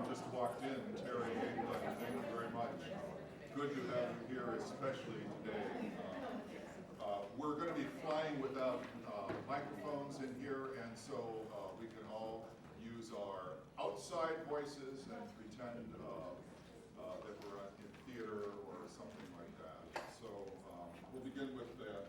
Just walked in, Terry England. Thank you very much. Good to have you here, especially today. We're going to be flying without microphones in here, and so we can all use our outside voices and pretend that we're in theater or something like that. So we'll begin with the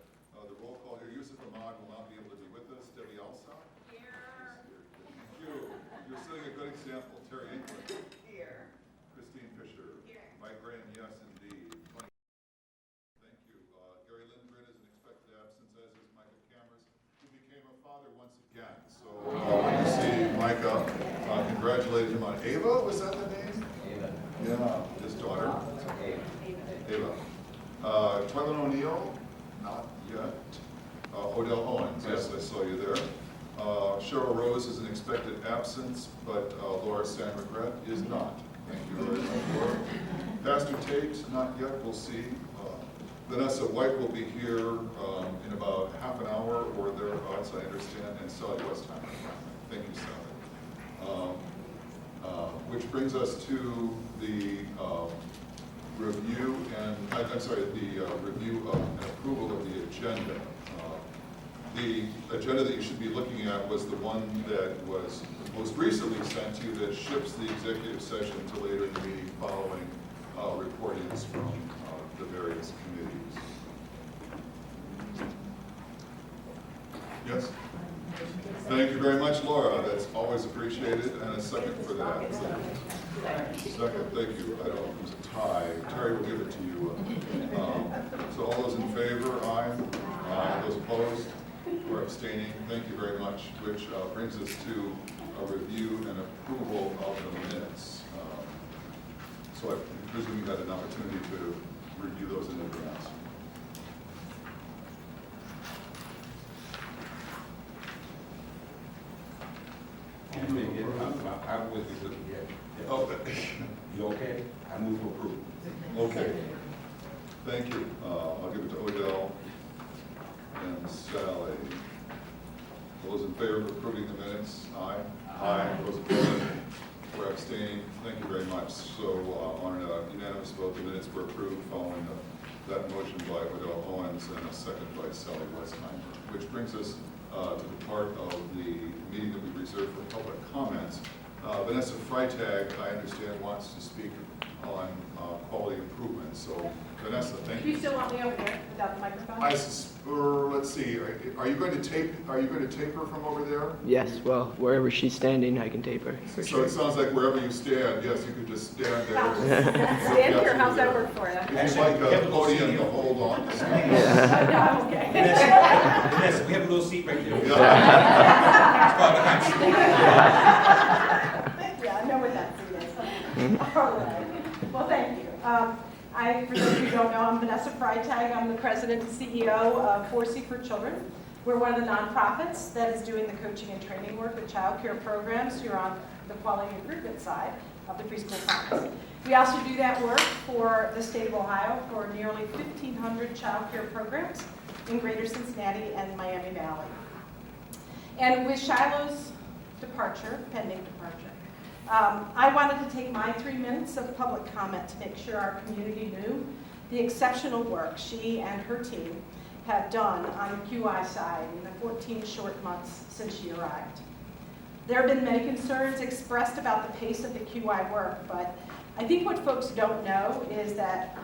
roll call here. Yusuf Ahmad will not be able to be with us. Debbie Elsa? Here. Thank you. You're setting a good example. Terry England? Here. Christine Fisher? Here. Mike Graham, yes indeed. Thank you. Gary Lindgren is an expected absence, as is Micah Cameras, who became a father once again. So when you see Micah, congratulate him on Ava, was that the name? Ava. Yeah, his daughter. Ava. Twilin O'Neill? Not yet. Odell Owens, yes, I saw you there. Cheryl Rose is an expected absence, but Laura San Regret is not. Thank you very much, Laura. Pastor Tate, not yet, we'll see. Vanessa White will be here in about half an hour or thereabouts, I understand, and Sally Westheimer. Thank you, Sally. Which brings us to the review and, review of and approval of the agenda. The agenda that you should be looking at was the one that was most recently sent to you that ships the executive session to later in the meeting following reportings from the various committees. Yes? Thank you very much, Laura. That's always appreciated, and a second for that. Second, thank you. I don't know if it was a tie. Terry will give it to you. So all those in favor, aye. Aye. Those opposed? Or abstaining, thank you very much, which brings us to a review and approval of the minutes. So I presume you had an opportunity to review those in advance. I was just looking at. Oh, You okay? I move to approve. okay. Thank you. I'll give it to Odell and Sally. Those in favor of approving the minutes? Aye. Aye. Those opposed or abstaining? Thank you very much. So on a unanimous vote, the minutes were approved following that motion by Odell Owens and a second by Sally Westheimer, which brings us to the part of the meeting that we reserved for public comments. Vanessa Freitag, I understand, wants to speak on quality improvement. So, Vanessa, thank you. Do you still want me over there without the microphone? Let's see. Are you going to tape? Are you going to tape her from over there? Yes. Well, wherever she's standing, I can tape her. So Sure. it sounds like wherever you stand, yes, you could just stand there. Stand here. How's that work for you? If you'd like a podium to hold on. Okay. Vanessa, we have a little seat right there. Yeah, I know what that seat is. All right. Well, thank you. For those of you who don't know, I'm Vanessa Freitag. I'm the president and CEO of 4C for Children. We're one of the nonprofits that is doing the coaching and training work with child care programs here on the quality improvement side of the preschool promise. We also do that work for the state of Ohio for nearly 1,500 child care programs in greater Cincinnati and Miami Valley. And with Shiloh's departure, pending departure, I wanted to take my 3 minutes of public comment to make sure our community knew the exceptional work she and her team have done on the QI side in the 14 short months since she arrived. There have been many concerns expressed about the pace of the QI work, but I think what folks don't know is that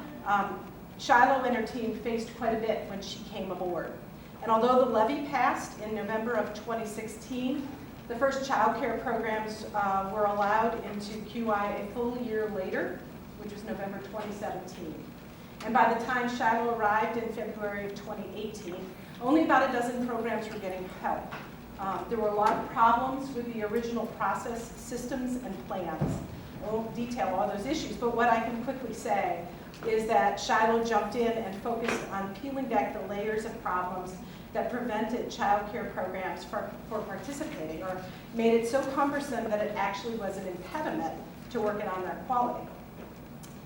Shiloh and her team faced quite a bit when she came aboard. And although the levy passed in November of 2016, the first child care programs were allowed into QI a full year later, which was November 2017. And by the time Shiloh arrived in February of 2018, only about a dozen programs were getting help. There were a lot of problems with the original process, systems, and plans. I won't detail all those issues, but what I can quickly say is that Shiloh jumped in and focused on peeling back the layers of problems that prevented child care programs for participating, or made it so cumbersome that it actually was an impediment to working on their quality.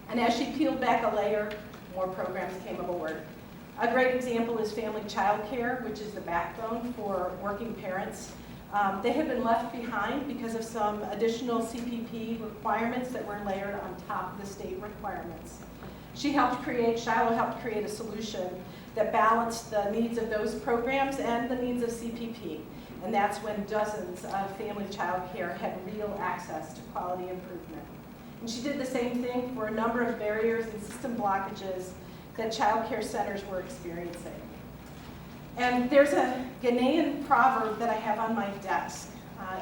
And as she peeled back a layer, more programs came aboard. A great example is family child care, which is the backbone for working parents. They had been left behind because of some additional CPP requirements that were layered on top of the state requirements. Shiloh helped create a solution that balanced the needs of those programs and the needs of CPP. And that's when dozens of family child care had real access to quality improvement. And she did the same thing for a number of barriers and system blockages that child care centers were experiencing. And there's a Ghanaian proverb that I have on my desk.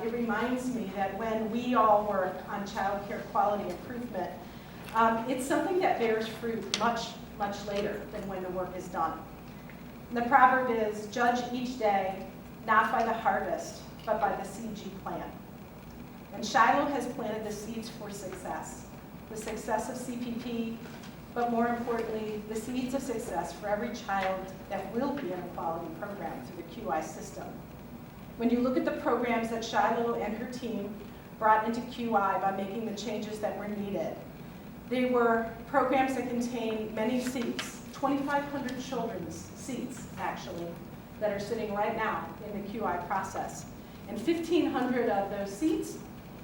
It reminds me that when we all work on child care quality improvement, it's something that bears fruit much, much later than when the work is done. And the proverb is, judge each day, not by the harvest, but by the seeds you plant. And Shiloh has planted the seeds for success. The success of CPP, but more importantly, the seeds of success for every child that will be in a quality program through the QI system. When you look at the programs that Shiloh and her team brought into QI by making the changes that were needed, they were programs that contain many seats, 2,500 children's seats, actually, that are sitting right now in the QI process. And 1,500 of those seats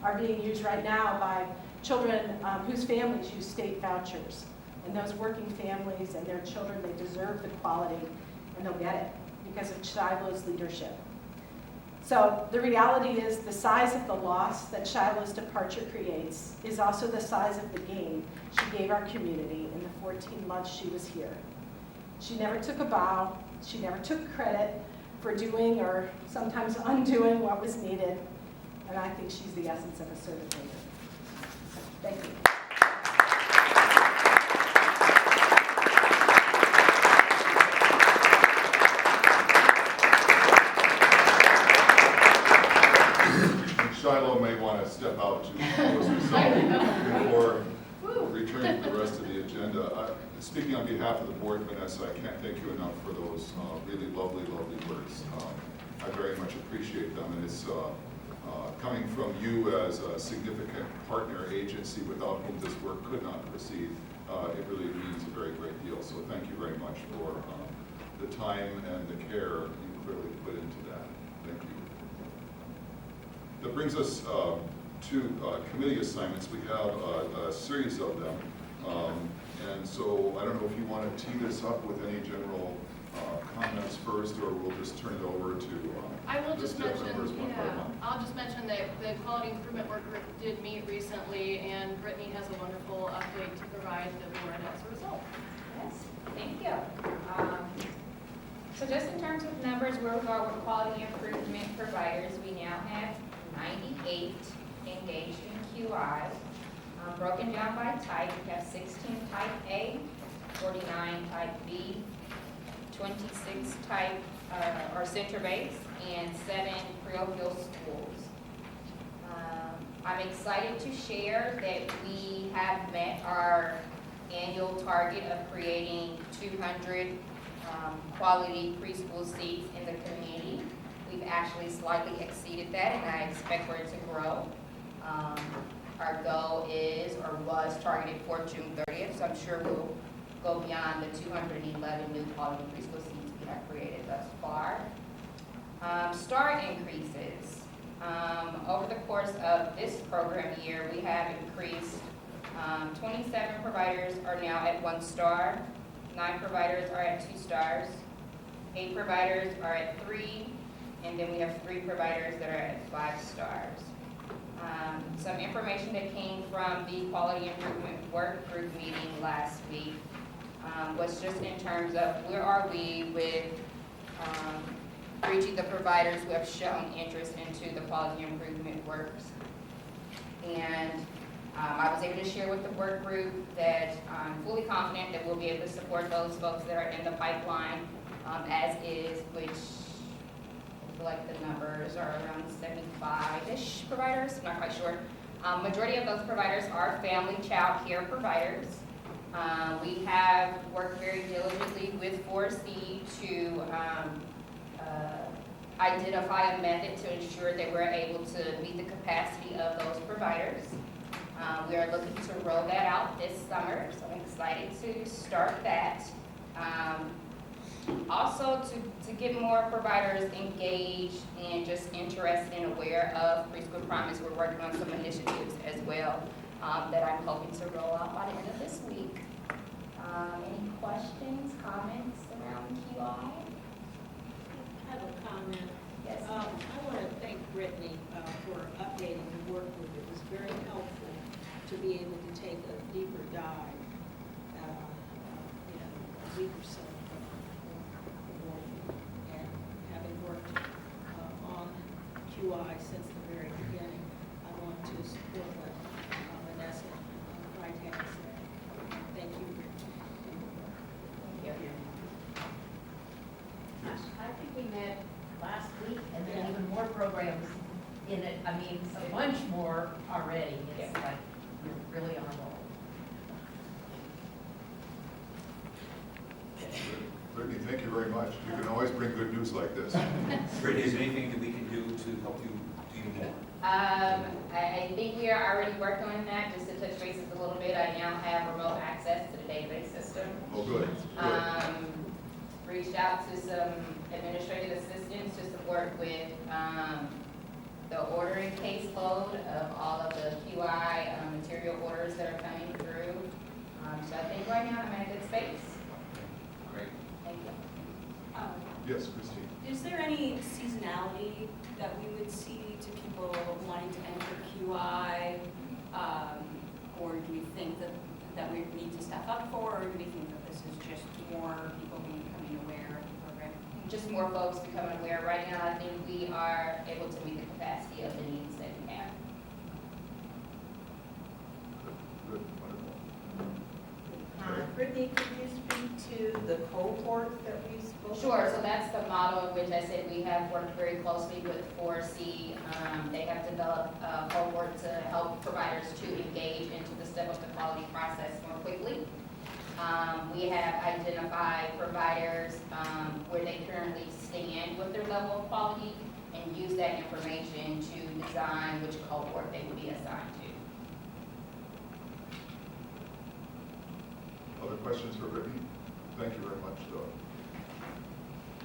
are being used right now by children whose families use state vouchers. And those working families and their children, they deserve the quality, and they'll get it because of Shiloh's leadership. So the reality is the size of the loss that Shiloh's departure creates is also the size of the gain she gave our community in the 14 months she was here. She never took a bow. She never took credit for doing or sometimes undoing what was needed. And I think she's the essence of a servant leader. Thank you. Shiloh may want to step out to compose herself before returning to the rest of the agenda. Speaking on behalf of the board, Vanessa, I can't thank you enough for those really lovely, lovely words. I very much appreciate them, and it's coming from you as a significant partner agency without whom this work could not proceed. It really means a very great deal. So thank you very much for the time and the care you clearly put into that. Thank you. That brings us to committee assignments. We have a series of them. And so I don't know if you want to tee this up with any general comments first, or we'll just turn it over to I will the just staff mention, members one by one. I'll just mention that the Quality Improvement Work Group did meet recently, and Brittany has a wonderful update to provide the board as a result. Yes, thank you. So just in terms of numbers, where we are with quality improvement providers, we now have 98 engaged in QI. Broken down by type, we have 16 type A, 49 type B, 26 type or center-based, and 7 parochial schools. I'm excited to share that we have met our annual target of creating 200 quality preschool seats in the community. We've actually slightly exceeded that, and I expect for it to grow. Our goal is, or was targeted for June 30th, so I'm sure we'll go beyond the 211 new quality preschool seats we have created thus far. Start increases. Over the course of this program year, we have increased 27 providers are now at 1 star, 9 providers are at 2 stars, 8 providers are at 3, and then we have 3 providers that are at 5 stars. Some information that came from the Quality Improvement Work Group meeting last week was just in terms of where are we with reaching the providers who have shown interest into the quality improvement works. And I was able to share with the work group that I'm fully confident that we'll be able to support those folks that are in the pipeline as is, which I feel like the numbers are around 75-ish providers, I'm not quite sure. Majority of those providers are family child care providers. We have worked very diligently with 4C to identify a method to ensure that we're able to meet the capacity of those providers. We are looking to roll that out this summer, so I'm excited to start that. Also, to get more providers engaged and just interested and aware of Preschool Promise, we're working on some initiatives as well that I'm hoping to roll out by the end of this week. Any questions, comments around QI? I have a comment. Yes. I want to thank Brittany for updating the work group. It was very helpful to be able to take a deeper dive in a week or so before. And having worked on QI since the very beginning, I want to support what Vanessa Freitag said. Thank you, Brittany. Thank you. I think we met last week, and then even more programs in it. I mean, a bunch more already. It's like, you're really on a roll. Brittany, thank you very much. You can always bring good news like this. Brittany, is there anything that we can do to help you do more? I think we are already working on that. Just to touch bases a little bit, I now have remote access to the database system. Oh, good, good. Reached out to some administrative assistants to support with the ordering caseload of all of the QI material orders that are coming through. So I think right now I'm in a good space. Great. Thank you. Yes, Christine. Is there any seasonality that we would see to people wanting to enter QI? Or do we think that we need to step up for, or do we think that this is just more people becoming aware of the program? Just more folks becoming aware. Right now, I think we are able to meet the capacity of the needs that we have. Good, wonderful. Brittany, could you speak to the cohort that we spoke about? Sure, so that's the model in which I said we have worked very closely with 4C. They have developed a cohort to help providers to engage into the step-up to quality process more quickly. We have identified providers where they currently stand with their level of quality and use that information to design which cohort they would be assigned to. Other questions for Brittany? Thank you very much, though.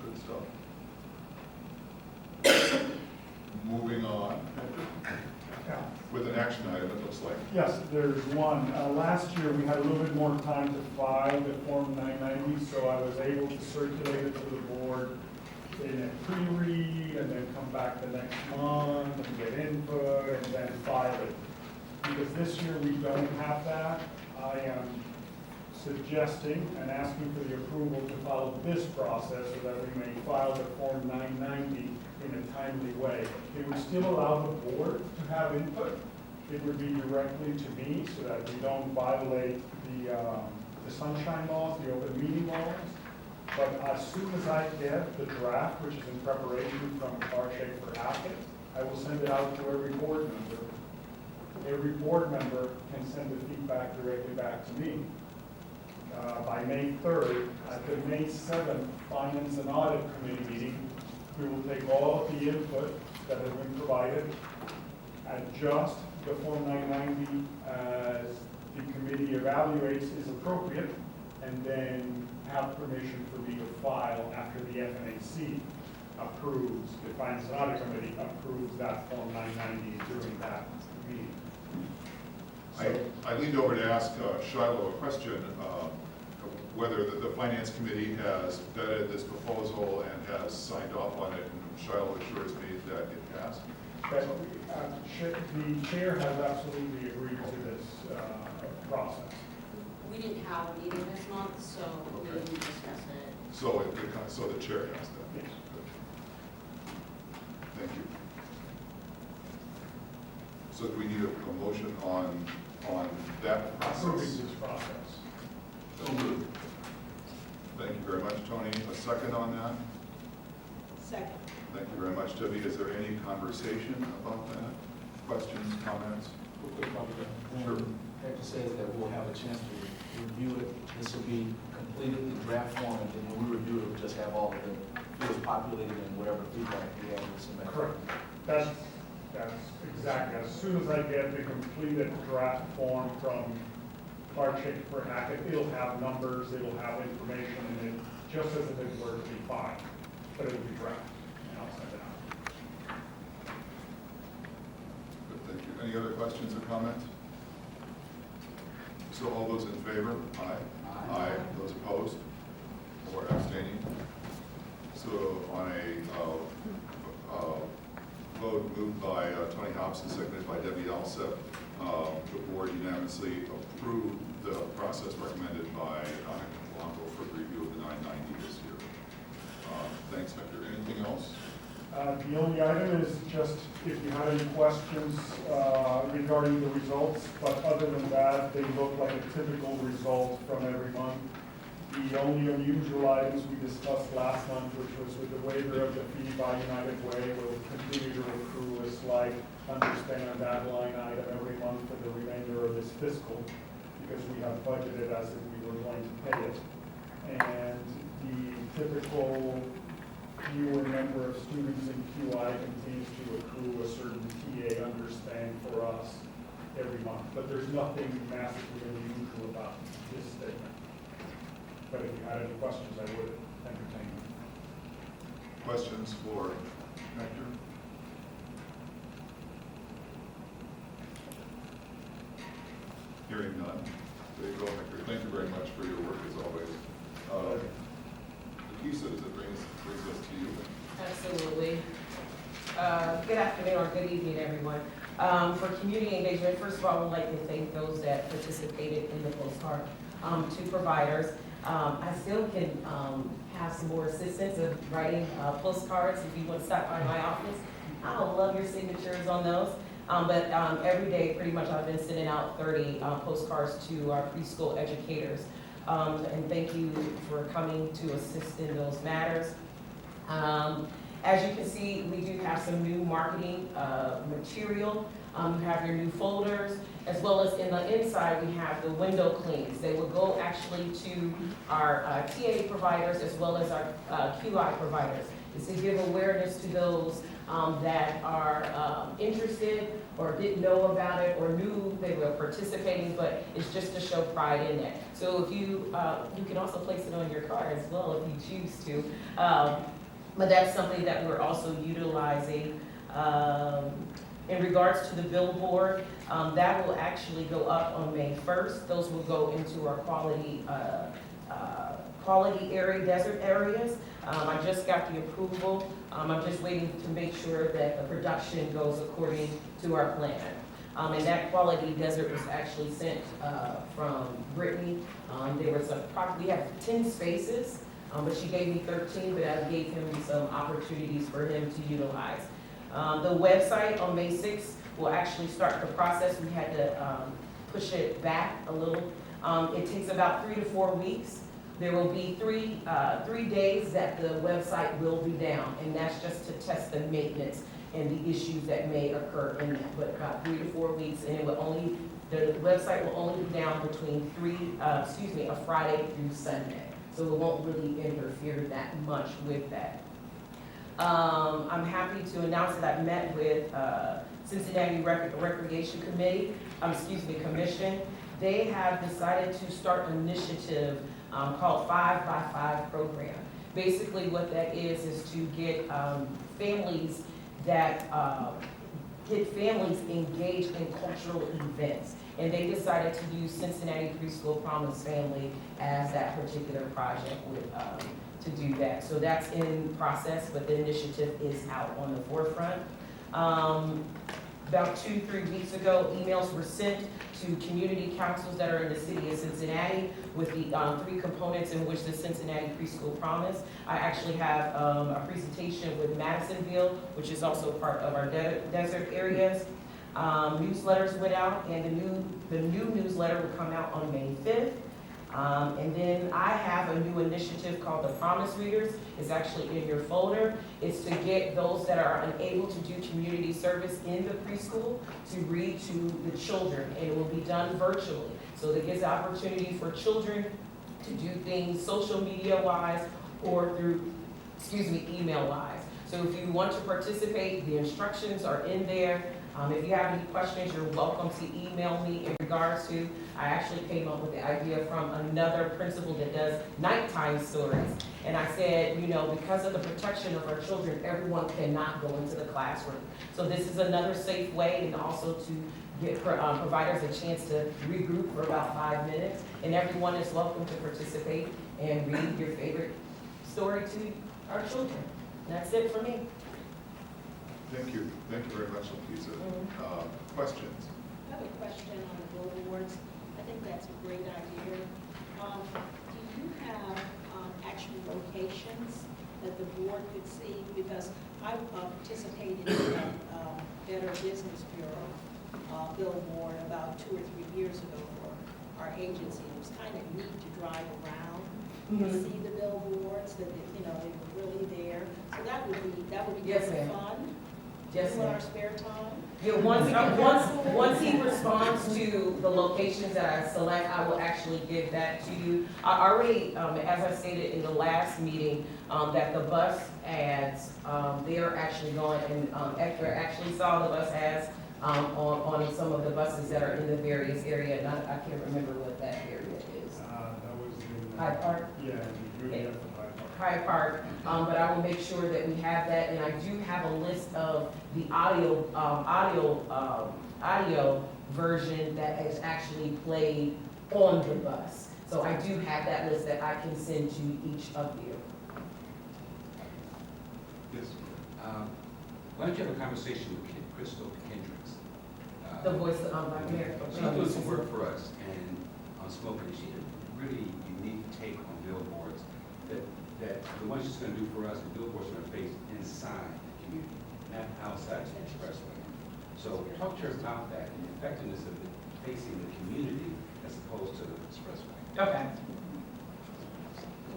Good stuff. Moving on with an action item, it looks like. Yes, there's one. Last year, we had a little bit more time to file the Form 990, so I was able to circulate it to the board in a pre-read and then come back the next month and get input and then file it. Because this year we don't have that, I am suggesting and asking for the approval to follow this process so that we may file the Form 990 in a timely way. It would still allow the board to have input. It would be directly to me so that we don't violate the sunshine laws, the open meeting laws. But as soon as I get the draft, which is in preparation from Clark Schaefer Hackett, I will send it out to every board member. Every board member can send the feedback directly back to me. by May 3rd, at the May 7th Finance and Audit Committee meeting, we will take all of the input that has been provided, adjust the Form 990 as the committee evaluates is appropriate, and then have permission for me to file after the FNAC approves, the Finance and Audit Committee approves that Form 990 during that meeting. I leaned over to ask Shiloh a question, whether the Finance Committee has vetted this proposal and has signed off on it, and Shiloh assures me that it has. But the chair has absolutely agreed to this process. We didn't have a meeting this month, so we didn't discuss it. So so the chair has that. Yes. Thank you. So do we need a motion on that Approving process? this process. So moved. Thank you very much, Tony. A second on that? Second. Thank you very much, Debbie. Is there any conversation about that? Questions, comments? Real quick, Dr. Sure. Hector says that we'll have a chance to review it. This will be completed in draft form, and then when we review it, we'll just have all of the fields populated and whatever feedback we have to submit. Correct. That's exactly. As soon as I get the completed draft form from Clark Schaefer Hackett, it'll have numbers, it'll have information, and it just as if it were to be filed, but it'll be draft, and I'll send it out. Good, thank you. Any other questions or comments? So all those in favor? Aye. Aye. Those opposed? Or abstaining? So on a vote moved by Tony Hobson, seconded by Debbie Alsep, the board unanimously approved the process recommended by Hector Blanco for the review of the 990 this year. Thanks, Hector. Anything else? The only item is just if you had any questions regarding the results, but other than that, they look like a typical result from every month. The only unusual items we discussed last month, which was with the waiver of the fee by United Way, will continue to accrue a slight underspend on that line item every month for the remainder of this fiscal, because we have budgeted as if we were going to pay it. And the typical fewer number of students in QI continues to accrue a certain TA underspend for us every month. But there's nothing massively unusual about this statement. But if you had any questions, I would entertain them. Questions for Hector? Hearing none. There you go, Hector. Thank you very much for your work as always. Lisa, does it brings us to you? Absolutely. Good afternoon or good evening, everyone. For community engagement, first of all, I would like to thank those that participated in the postcard to providers. I still can have some more assistance of writing postcards if you want to stop by my office. I would love your signatures on those. But every day, pretty much, I've been sending out 30 postcards to our preschool educators. And thank you for coming to assist in those matters. As you can see, we do have some new marketing material. You have your new folders, as well as in the inside, we have the window cleans. They will go actually to our TA providers as well as our QI providers. It's to give awareness to those that are interested or didn't know about it or knew they were participating, but it's just to show pride in it. So if you can also place it on your car as well if you choose to. But that's something that we're also utilizing. In regards to the billboard, that will actually go up on May 1st. Those will go into our quality area, desert areas. I just got the approval. I'm just waiting to make sure that the production goes according to our plan. And that quality desert was actually sent from Brittany. There was we have 10 spaces, but she gave me 13, but I gave him some opportunities for him to utilize. The website on May 6th will actually start the process. We had to push it back a little. It takes about 3 to 4 weeks. There will be three days that the website will be down, and that's just to test the maintenance and the issues that may occur in that. But about 3 to 4 weeks, and it will only The website will only be down between a Friday through Sunday. So it won't really interfere that much with that. I'm happy to announce that I met with Cincinnati Recreation Commission. They have decided to start an initiative called 5x5 program. Basically what that is to get families engaged in cultural events. And they decided to use Cincinnati Preschool Promise Family as that particular project to do that. So that's in process, but the initiative is out on the forefront. About 2-3 weeks ago, emails were sent to community councils that are in the city of Cincinnati with the 3 components in which the Cincinnati Preschool Promise. I actually have a presentation with Madisonville, which is also part of our desert areas. Newsletters went out, and the new newsletter will come out on May 5th. And then I have a new initiative called the Promise Readers. It's actually in your folder. It's to get those that are unable to do community service in the preschool to read to the children, and it will be done virtually. So that gives the opportunity for children to do things social media wise or through, email wise. So if you want to participate, the instructions are in there. If you have any questions, you're welcome to email me in regards to. I actually came up with the idea from another principal that does nighttime stories. And I said, because of the protection of our children, everyone cannot go into the classroom. So this is another safe way, and also to give providers a chance to regroup for about 5 minutes. And everyone is welcome to participate and read your favorite story to our children. And that's it for me. Thank you very much, Lisa. Questions? I have a question on the billboards. I think that's a great idea. Do you have actual locations that the board could see? Because I participated in that Better Business Bureau billboard about 2 or 3 years ago for our agency. It was kind of neat to drive around and see the billboards, that they were really there. So that would be Yes, kind of ma'am. fun. Yes, In ma'am. our spare time. Yeah, once he responds to the locations that I select, I will actually give that to you. I already, as I stated in the last meeting, that the bus ads, they are actually going, and Hector actually saw the bus ads on some of the buses that are in the various areas, and I can't remember what that area is. That was in. Hyde Park? Yeah, really up to Hyde Park, but I will make sure that we have that, and I do have a list of the audio version that is actually played on the bus. So I do have that list that I can send to each of you. Yes. Why don't you have a conversation with Crystal Kendricks? The voice of Black America. She's doing some work for us and on smoking. She had a really unique take on billboards that the one she's going to do for us, the billboards are faced inside the community, not outside the expressway. So talk to her about that and the effectiveness of it facing the community as opposed to the expressway. Okay.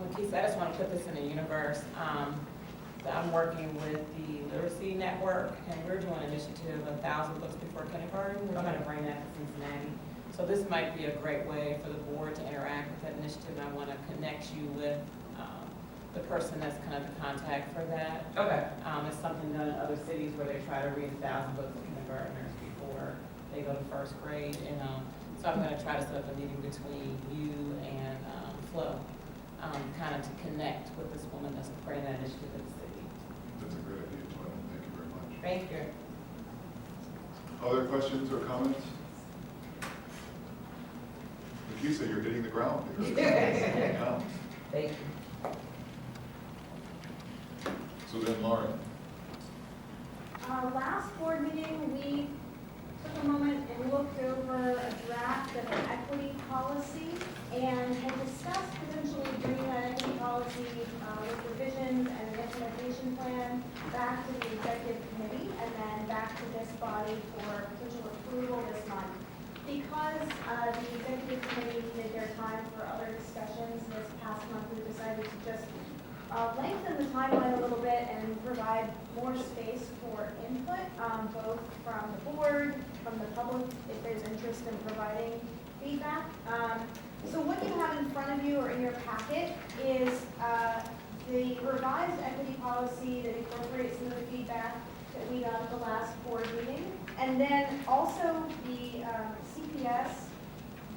Well, Keith, I just want to put this in the universe. I'm working with the Literacy Network, and we're doing an initiative, 1,000 books before kindergarten. We're going to bring that to Cincinnati. So this might be a great way for the board to interact with that initiative. And I want to connect you with the person that's kind of the contact for that. Okay. It's something done in other cities where they try to read 1,000 books to kindergartners before they go to first grade. And so I'm going to try to set up a meeting between you and Flo, kind of to connect with this woman that's bringing that initiative in the city. That's a great idea, Joanne. Thank you very much. Thank you. Other questions or comments? Lisa, you're hitting the ground here. Yeah. Thank you. So then, Lauren. Last board meeting, we took a moment and looked over a draft of an equity policy and had discussed potentially bringing that equity policy with revisions and an implementation plan back to the executive committee and then back to this body for potential approval this month. Because the executive committee needed their time for other discussions this past month, we decided to just lengthen the timeline a little bit and provide more space for input, both from the board, from the public, if there's interest in providing feedback. So what you have in front of you or in your packet is the revised equity policy that incorporates some of the feedback that we got at the last board meeting. And then also the CPS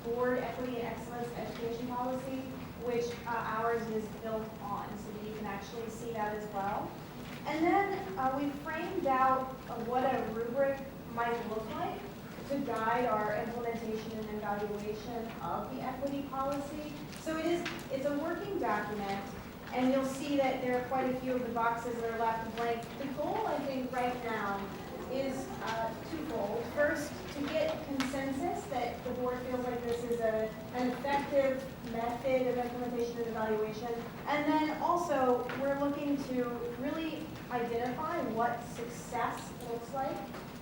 Board Equity and Excellence Education Policy, which ours is built on, so that you can actually see that as well. And then we framed out what a rubric might look like to guide our implementation and evaluation of the equity policy. So it's a working document, and you'll see that there are quite a few of the boxes that are left blank. The goal, I think, right now is twofold. First, to get consensus that the board feels like this is an effective method of implementation and evaluation. And then also, we're looking to really identify what success looks like,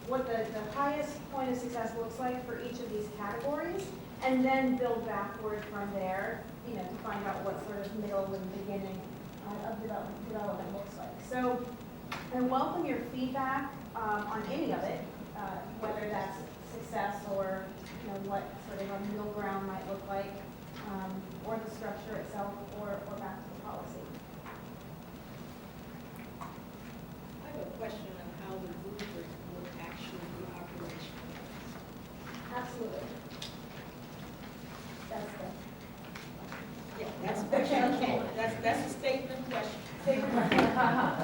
what the highest point of success looks like for each of these categories, and then build backward from there, to find out what sort of middle and beginning of development looks like. So I welcome your feedback on any of it, whether that's success or what sort of a middle ground might look like, or the structure itself, or back to the policy. I have a question on how the rubric will actually be operational. Absolutely. That's the Yeah, that's the question. Okay, that's a statement question. statement.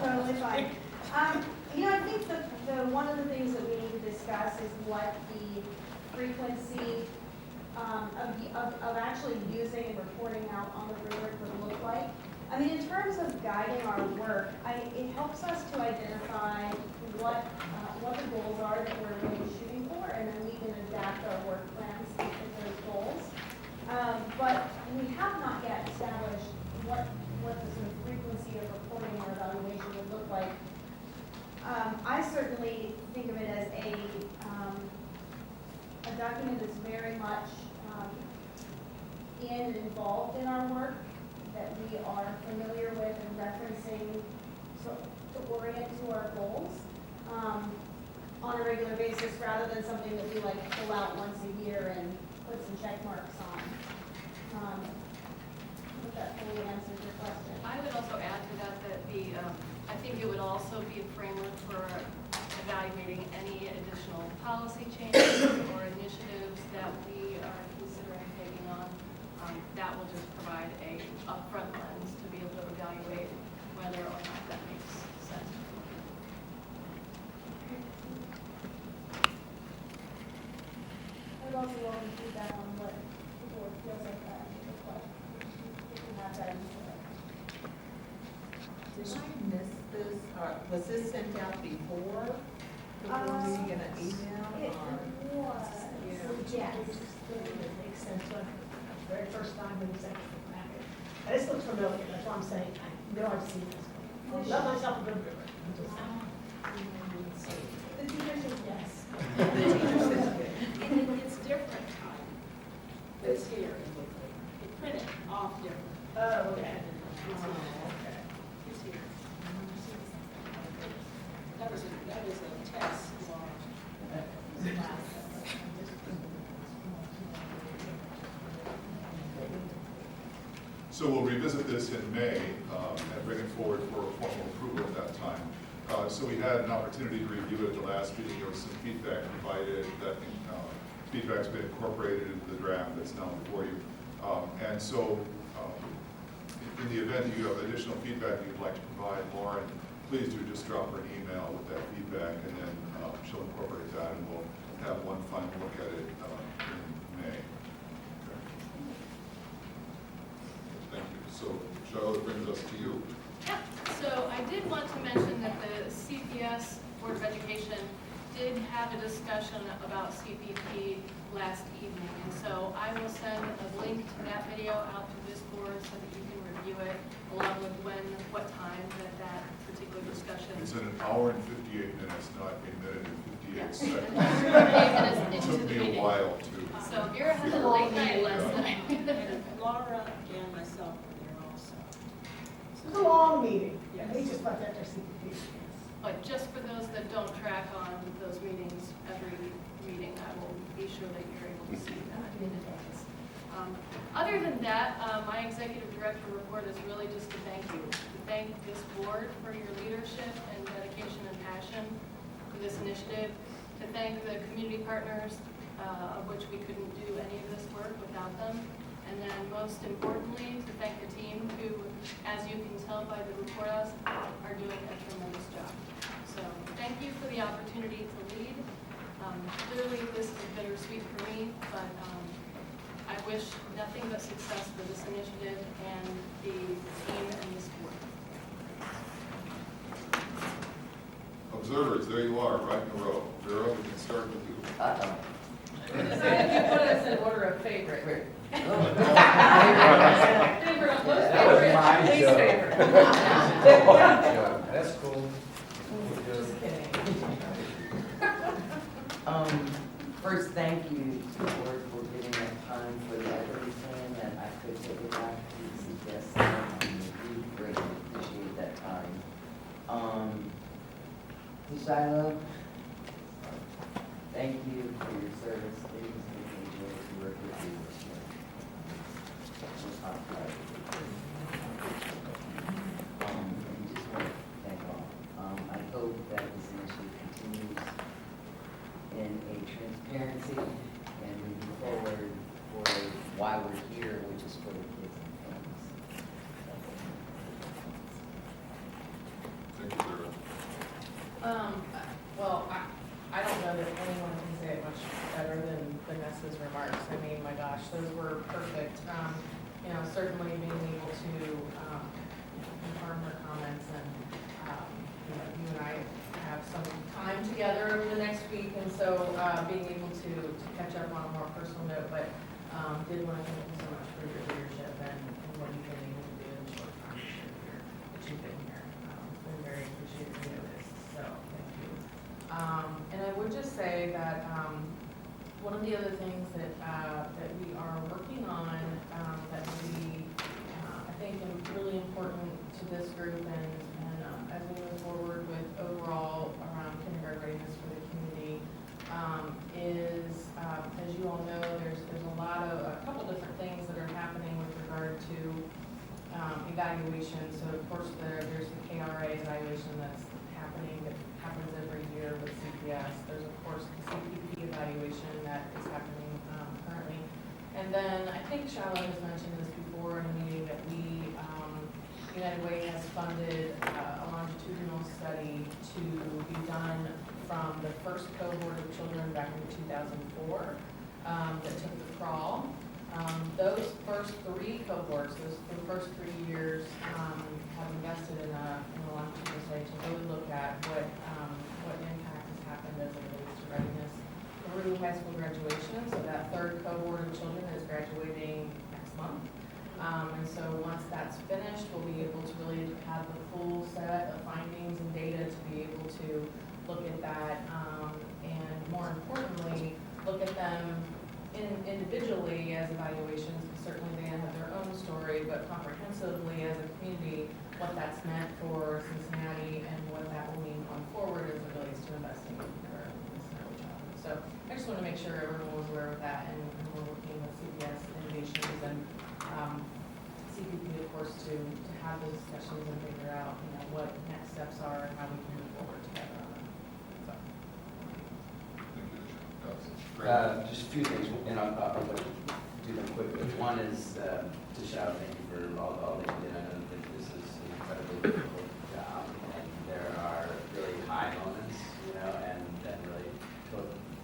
Totally fine. I think one of the things that we need to discuss is what the frequency of actually using and reporting out on the rubric would look like. I mean, in terms of guiding our work, it helps us to identify what the goals are that we're really shooting for, and then we can adapt our work plans to fit those goals. But we have not yet established what the sort of frequency of reporting or evaluation would look like. I certainly think of it as a document that's very much in and involved in our work, that we are familiar with and referencing to orient to our goals on a regular basis, rather than something that we pull out once a year and put some check marks on. If that fully answers your question. I would also add to that I think it would also be a framework for evaluating any additional policy changes or initiatives that we are considering taking on. That will just provide a upfront lens to be able to evaluate whether or not that makes sense. I'd also welcome feedback on what the board feels like that should look like. If you have that info. Did I miss this, or was this sent out before the board meeting in an email? It was. Yes. It makes sense when the very first time we sent it to the packet. This looks familiar, that's why I'm saying, I know I've seen this. I love myself a good river. The teacher says yes. It's different. It's here. It printed off different. Oh, okay. It's here. That was a test. So we'll revisit this in May and bring it forward for formal approval at that time. So we had an opportunity to review it at the last meeting. There was some feedback provided. That feedback's been incorporated into the draft that's now before you. And so in the event you have additional feedback you'd like to provide Lauren, please do just drop her an email with that feedback, and then she'll incorporate that, and we'll have one final look at it in May. Okay. Thank you. So Charlotte brings us to you. Yeah, so I did want to mention that the CPS Board of Education did have a discussion about CPP last evening, and so I will send a link to that video out to this board so that you can review it, along with what time that particular discussion. It's in an hour and 58 minutes, not a minute and 58 seconds. It took me a while too. So Vera has a late night lesson. Laura and myself were there also. It was a long meeting. And they just left after CPP. But just for those that don't track on those meetings, every meeting, I will be sure that you're able to see that in advance. Other than that, my executive director report is really just to thank you. To thank this board for your leadership and dedication and passion for this initiative. To thank the community partners, of which we couldn't do any of this work without them. And then most importantly, to thank the team who, as you can tell by the report, are doing a tremendous job. So thank you for the opportunity to lead. Clearly, this is bittersweet for me, but I wish nothing but success for this initiative and the team and this board. Observers, there you are, right in a row. Vera, we can start with you. You put us in order of favorite. Favorite, most favorite, least favorite. That's cool. Just kidding. First, thank you to the board for giving that time for the equity plan that I could take it back to suggest. We greatly appreciate that time. To Shiloh, thank you for your service. It was really enjoyed to work with you this year. We'll talk about it. And just want to thank all. I hope that this initiative continues in a transparency and moving forward for why we're here, which is for the kids and families. Thank you, Vera. Well, I don't know that anyone can say it much better than Vanessa's remarks. I mean, my gosh, those were perfect. You know, certainly being able to confirm her comments and, you know, you and I have some time together over the next week, and so being able to catch up on a more personal note, but did want to thank you so much for your leadership and what you've been able to do in the short time that you've been here. Been very appreciated to know this, so thank you. And I would just say that one of the other things that we are working on that we I think is really important to this group and as we move forward with overall around kindergarten readiness for the community is as you all know, there's a couple different things that are happening with regard to evaluation. So of course there's the KRA evaluation that's happening, that happens every year with CPS. There's of course the CPP evaluation that is happening currently. And then I think Shiloh has mentioned this before in a meeting that we, United Way has funded a longitudinal study to be done from the first cohort of children back in 2004 that took the crawl. Those first three cohorts, the first 3 years, have invested in a longitudinal study to really look at what impact has happened as it relates to readiness through high school graduation. So that third cohort of children is graduating next month. And so once that's finished, we'll be able to really have the full set of findings and data to be able to look at that, and more importantly, look at them individually as evaluations. Certainly they have their own story, but comprehensively as a community, what that's meant for Cincinnati and what that will mean going forward as it relates to investing in this early childhood. So I just want to make sure everyone was aware of that, and we're working with CPS Innovations and CPP, of course, to have those discussions and figure out, you know, what next steps are and how we can move forward together on that. So. Thank you. Just a few things, and I'll do them quickly. One is to shout thank you for all that you did. I know that this is an incredibly difficult job, and there are really high moments, you know, and then really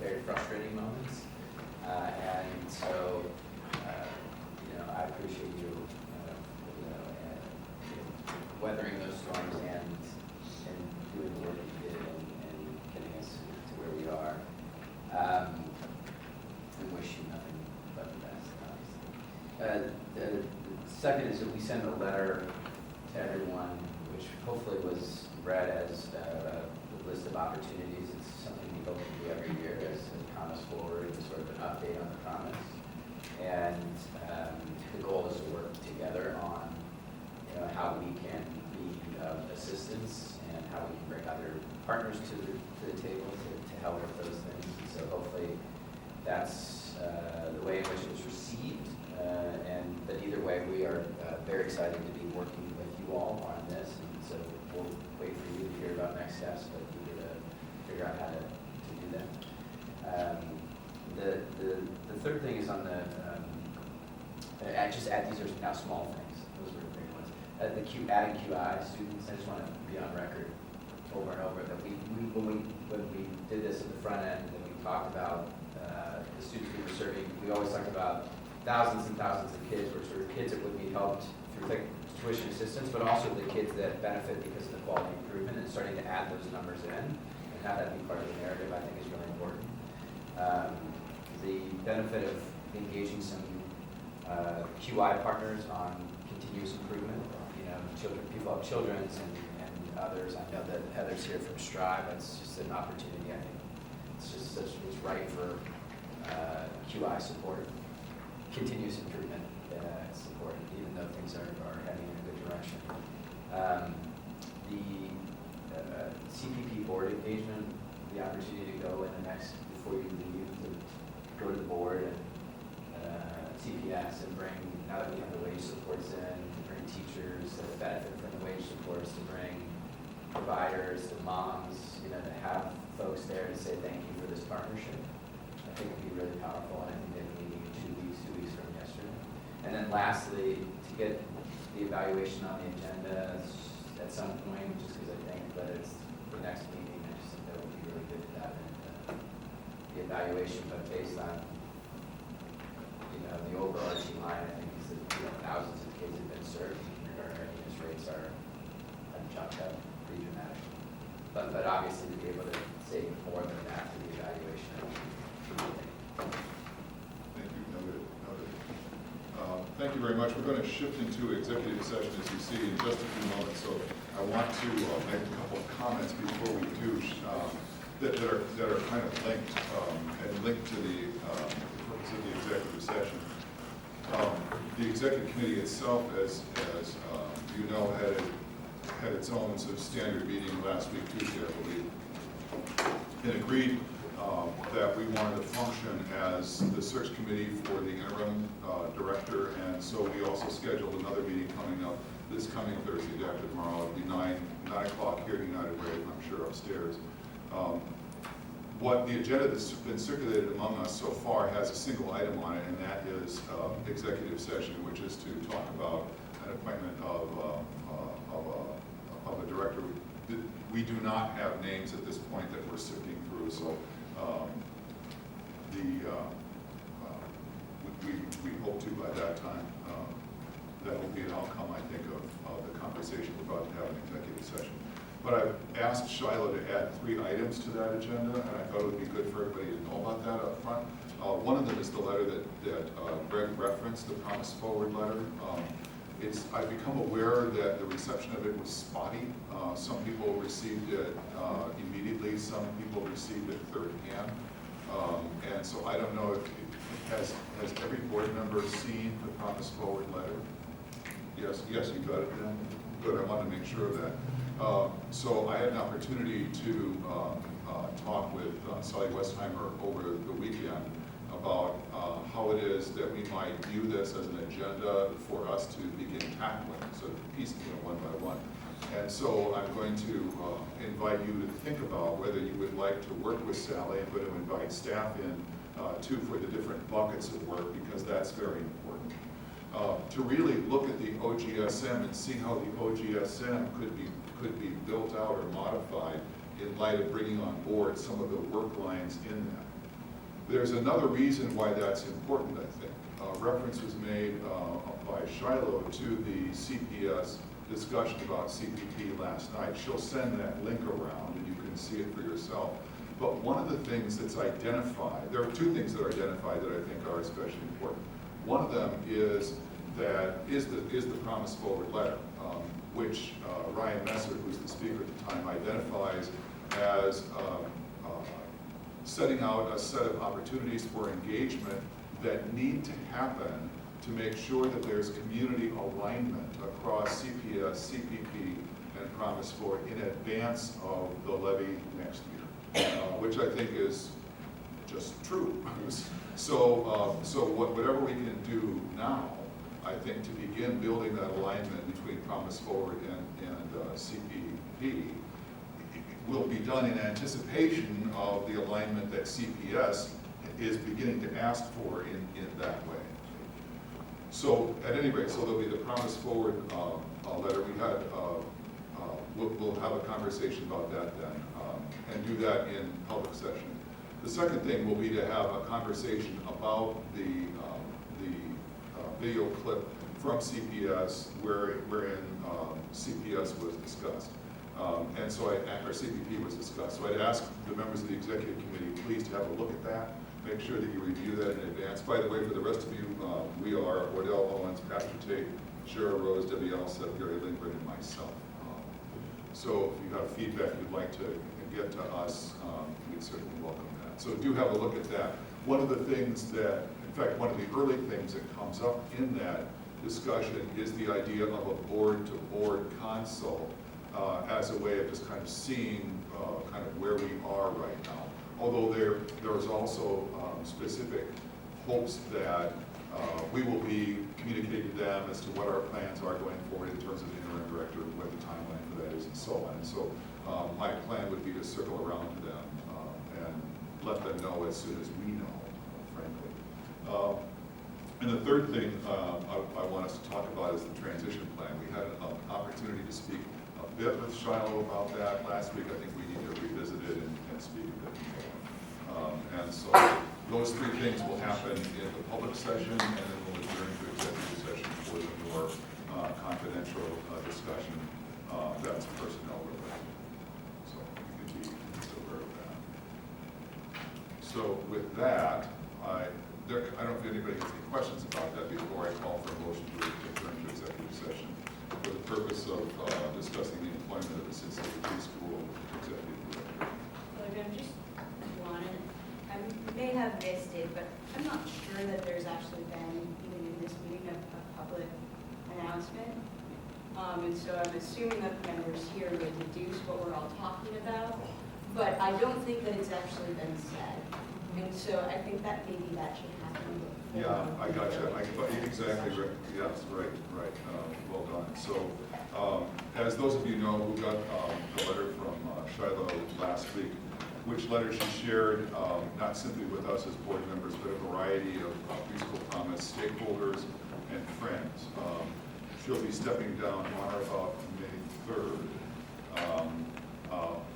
very frustrating moments. And so, you know, I appreciate you, weathering those storms and doing the work that you did and getting us to where we are. And wish you nothing but the best, obviously. The second is that we send a letter to everyone, which hopefully was read as a list of opportunities. It's something we hope to do every year as a promise forward, and sort of an update on the promise. And the goal is to work together on, you know, how we can be assistance and how we can bring other partners to the table to help with those things. And so hopefully that's the way in which it was received. But either way, we are very excited to be working with you all on this. And so we'll wait for you to hear about next steps, but we need to figure out how to do that. The third thing is on the, these are now small things. Those are the big ones. Adding QI students, I just want to be on record over and over that when we did this at the front end, and we talked about the students we were serving, we always talked about thousands and thousands of kids, which were kids that would be helped through tuition assistance, but also the kids that benefit because of the quality improvement, and starting to add those numbers in and have that be part of the narrative, I think is really important. The benefit of engaging some QI partners on continuous improvement, people have children's and others. I know that Heather's here from Strive. It's just an opportunity, I think. It's right for QI support, continuous improvement support, even though things are heading in a good direction. The CPP board engagement, the opportunity to go in the next, before you leave, to go to the board and CPS and bring, now that we have the wage supports in, to bring teachers that benefit from the wage supports, to bring providers, to moms, to have folks there to say thank you for this partnership. I think it'd be really powerful, and I think they're meeting in 2 weeks from yesterday. And then lastly, to get the evaluation on the agenda at some point, just because I think that it's the next meeting, I just think that would be really good to have the evaluation, but based on the overarching line, I think is that thousands of kids have been served, and kindergarten readiness rates have jumped up pretty dramatically. But obviously to be able to say more than that to the evaluation. Thank you. Noted. Thank you very much. We're going to shift into executive session, as you see, in just a few moments. So I want to make a couple of comments before we do that are kind of linked and linked to the purpose of the executive session. The executive committee itself, as you know, had its own sort of standard meeting last week, Tuesday, I believe, and agreed that we wanted to function as the search committee for the interim director, and so we also scheduled another meeting coming up this coming Thursday, day after tomorrow. It'll be 9 o'clock here at United Way, I'm sure upstairs. What the agenda that's been circulated among us so far has a single item on it, and that is executive session, which is to talk about an appointment of a director. We do not have names at this point that we're sifting through, so we hope to by that time. That will be an outcome, I think, of the conversation we're about to have in executive session. But I've asked Shiloh to add 3 items to that agenda, and I thought it would be good for everybody to know about that up front. One of them is the letter that Greg referenced, the Promise Forward letter. I've become aware that the reception of it was spotty. Some people received it immediately, some people received it third-hand. And so I don't know if has every board member seen the Promise Forward letter? Yes, you got it then? Good, I wanted to make sure of that. So I had an opportunity to talk with Sally Westheimer over the weekend about how it is that we might view this as an agenda for us to begin tackling, so piecemeal, one by one. And so I'm going to invite you to think about whether you would like to work with Sally. I'm going to invite staff in too for the different buckets of work, because that's very important. To really look at the OGSM and see how the OGSM could be built out or modified in light of bringing on board some of the work lines in that. There's another reason why that's important, I think. Reference was made by Shiloh to the CPS discussion about CPP last night. She'll send that link around and you can see it for yourself. But one of the things that's identified, there are 2 things that are identified that I think are especially important. One of them is the Promise Forward letter, which Ryan Messer, who's the speaker at the time, identifies as setting out a set of opportunities for engagement that need to happen to make sure that there's community alignment across CPS, CPP, and Promise Forward in advance of the levy next year, which I think is just true. So whatever we can do now, I think, to begin building that alignment between Promise Forward and CPP will be done in anticipation of the alignment that CPS is beginning to ask for in that way. So at any rate, so there'll be the Promise Forward letter. We had, we'll have a conversation about that then, and do that in public session. The second thing will be to have a conversation about the video clip from CPS wherein CPS was discussed. And so or CPP was discussed. So I'd ask the members of the executive committee please to have a look at that. Make sure that you review that in advance. By the way, for the rest of you, we are Wardell Owens, Pastor Tate, Cheryl Rose, Debbie Alseth, Gary Lindgren, and myself. So if you have feedback you'd like to get to us, we'd certainly welcome that. So do have a look at that. One of the things that, in fact, one of the early things that comes up in that discussion is the idea of a board-to-board consult as a way of just kind of seeing kind of where we are right now. Although there's also specific hopes that we will be communicating to them as to what our plans are going forward in terms of the interim director, what the timeline for that is, and so on. And so my plan would be to circle around to them and let them know as soon as we know, frankly. And the third thing I want us to talk about is the transition plan. We had an opportunity to speak a bit with Shiloh about that last week. I think we need to revisit it and speak a bit more. And so those three things will happen in the public session, and then we'll adjourn to executive session for the more confidential discussion that's personnel related. So you can be aware of that. So with that, I don't know if anybody has any questions about that before I call for a motion to adjourn to executive session for the purpose of discussing the employment of the Cincinnati Preschool executive director. Look, I'm just wanted, I may have missed it, but I'm not sure that there's actually been, even in this meeting, a public announcement. And so I'm assuming that the members here will deduce what we're all talking about, but I don't think that it's actually been said. And so I think that maybe that should happen before. Yeah, I got you. Exactly right. Yes, right. Well done. So, as those of you know who got the letter from Shiloh last week, which letter she shared, not simply with us as board members, but a variety of Preschool Promise stakeholders and friends. She'll be stepping down on or about May 3rd,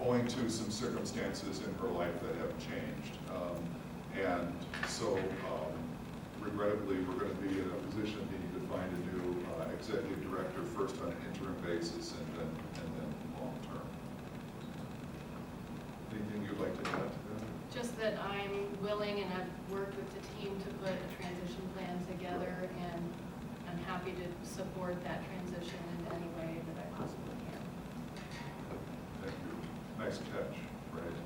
owing to some circumstances in her life that have changed. And so, regrettably, we're going to be in a position needing to find a new executive director, first on an interim basis and then long term. Anything you'd like to add to that? Just that I'm willing and I've worked with the team to put a transition plan together, and I'm happy to support that transition in any way that I possibly can. Thank you. Nice catch, right?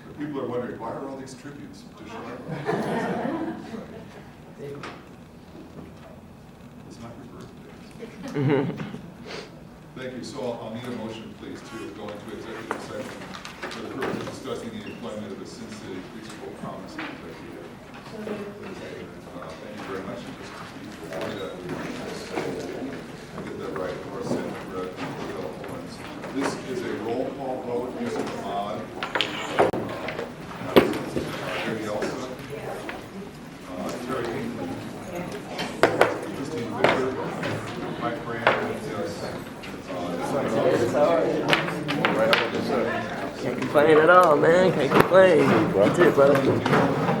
But people are wondering, why are all these tributes to Shiloh? It's not your birthday. Thank you. So I'll need a motion, please, to go into executive session for the purpose of discussing the employment of the Cincinnati Preschool Promise executive. Thank you very much. And just before that, I get that right. Or Senator Wardell Owens. This is a roll call vote using odd. Gary Elsa. Terry Hinkman. Christine Victor. Mike Brand. Can't complain at all, man. Can't complain. You too, brother.